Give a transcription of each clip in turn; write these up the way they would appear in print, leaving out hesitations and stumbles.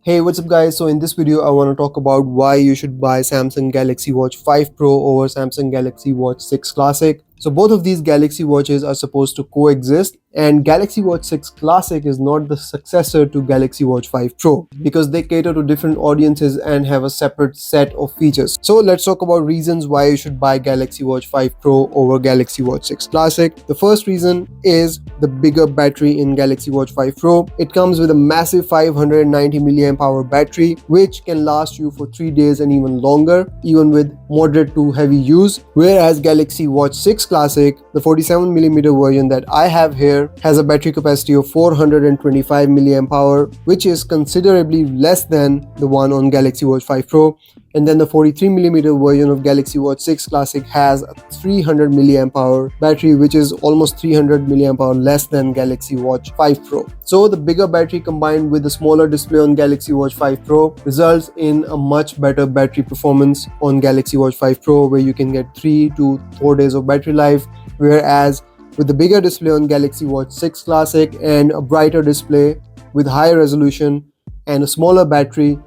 Hey, what's up guys? So in this video I want to talk about why you should buy Samsung Galaxy Watch 5 Pro over Samsung Galaxy Watch 6 Classic. So both of these Galaxy Watches are supposed to coexist, and Galaxy Watch 6 Classic is not the successor to Galaxy Watch 5 Pro because they cater to different audiences and have a separate set of features. So let's talk about reasons why you should buy Galaxy Watch 5 Pro over Galaxy Watch 6 Classic. The first reason is the bigger battery in Galaxy Watch 5 Pro. It comes with a massive 590 mAh battery which can last you for 3 days and even longer, even with moderate to heavy use, whereas Galaxy Watch 6 Classic, the 47mm version that I have here, has a battery capacity of 425 mAh, which is considerably less than the one on Galaxy Watch 5 Pro. And then the 43mm version of Galaxy Watch 6 Classic has a 300 mAh battery, which is almost 300 mAh less than Galaxy Watch 5 Pro. So the bigger battery combined with the smaller display on Galaxy Watch 5 Pro results in a much better battery performance on Galaxy Watch 5 Pro, where you can get 3 to 4 days of battery life, whereas with the bigger display on Galaxy Watch 6 Classic and a brighter display with higher resolution and a smaller battery,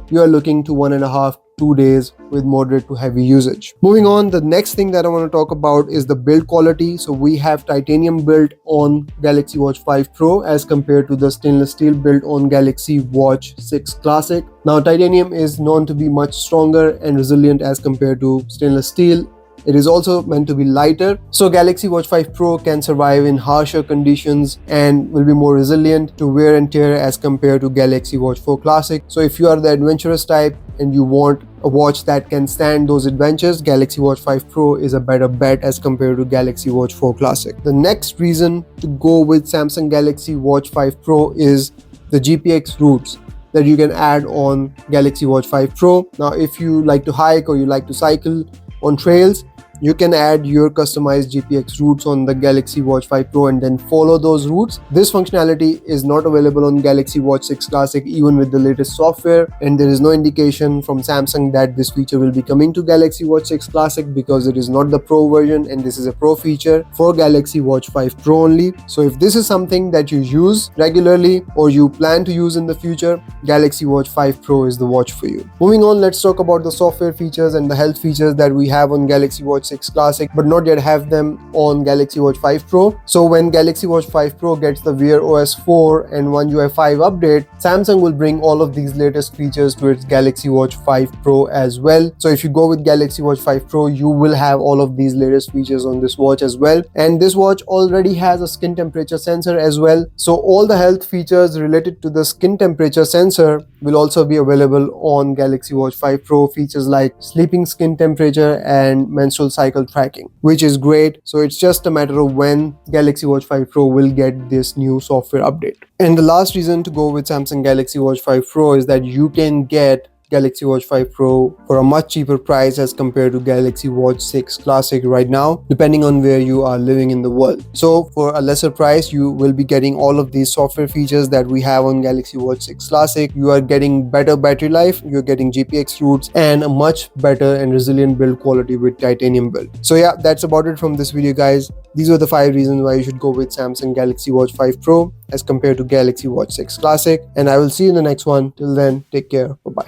you are looking to 1.5-2 days with moderate to heavy usage. Moving on, the next thing that I want to talk about is the build quality. So we have titanium build on Galaxy Watch 5 Pro as compared to the stainless steel build on Galaxy Watch 6 Classic. Now titanium is known to be much stronger and resilient as compared to stainless steel. It is also meant to be lighter, so Galaxy Watch 5 Pro can survive in harsher conditions and will be more resilient to wear and tear as compared to Galaxy Watch 4 Classic. So if you are the adventurous type and you want a watch that can stand those adventures, Galaxy Watch 5 Pro is a better bet as compared to Galaxy Watch 4 Classic. The next reason to go with Samsung Galaxy Watch 5 Pro is the GPX routes that you can add on Galaxy Watch 5 Pro. Now if you like to hike or you like to cycle on trails, you can add your customized GPX routes on the Galaxy Watch 5 Pro and then follow those routes. This functionality is not available on Galaxy Watch 6 Classic even with the latest software, and there is no indication from Samsung that this feature will be coming to Galaxy Watch 6 Classic because it is not the Pro version and this is a Pro feature for Galaxy Watch 5 Pro only. So if this is something that you use regularly or you plan to use in the future, Galaxy Watch 5 Pro is the watch for you. Moving on, let's talk about the software features and the health features that we have on Galaxy Watch 6 Classic but not yet have them on Galaxy Watch 5 Pro. So when Galaxy Watch 5 Pro gets the Wear OS 4 and One UI 5 update, Samsung will bring all of these latest features to its Galaxy Watch 5 Pro as well. So if you go with Galaxy Watch 5 Pro, you will have all of these latest features on this watch as well. And this watch already has a skin temperature sensor as well. So all the health features related to the skin temperature sensor will also be available on Galaxy Watch 5 Pro. Features like sleeping skin temperature and menstrual cycle tracking, which is great. So it's just a matter of when Galaxy Watch 5 Pro will get this new software update. And the last reason to go with Samsung Galaxy Watch 5 Pro is that you can get Galaxy Watch 5 Pro for a much cheaper price as compared to Galaxy Watch 6 Classic right now, depending on where you are living in the world. So for a lesser price, you will be getting all of these software features that we have on Galaxy Watch 6 Classic. You are getting better battery life, you're getting GPX routes, and a much better and resilient build quality with titanium build. So yeah, that's about it from this video, guys. These were the 5 reasons why you should go with Samsung Galaxy Watch 5 Pro as compared to Galaxy Watch 6 Classic. And I will see you in the next one. Till then, take care. Bye-bye.